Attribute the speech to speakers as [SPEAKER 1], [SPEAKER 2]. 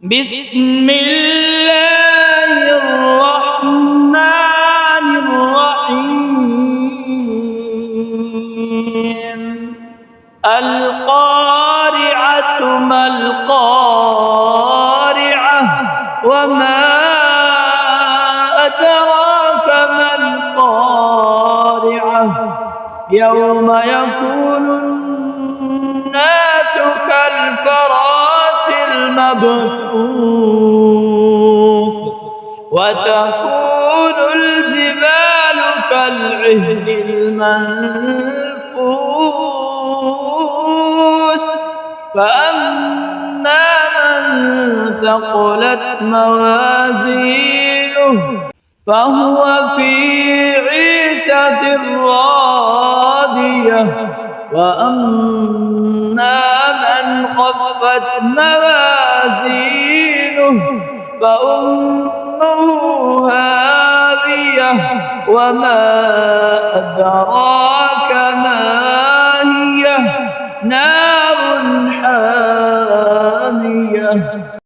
[SPEAKER 1] بسم الله الرحمن الرحيم القارعة ما القارعة وما أدراك ما القارعة يوم يكون الناس كالفراش المبثوث وتكون الجبال كالعهن المنفوش فأما من ثقلت موازينه فهو في عيشة راضية وأما من خفت موازينه فأمه هاوية وما أدراك ما هي نار حامية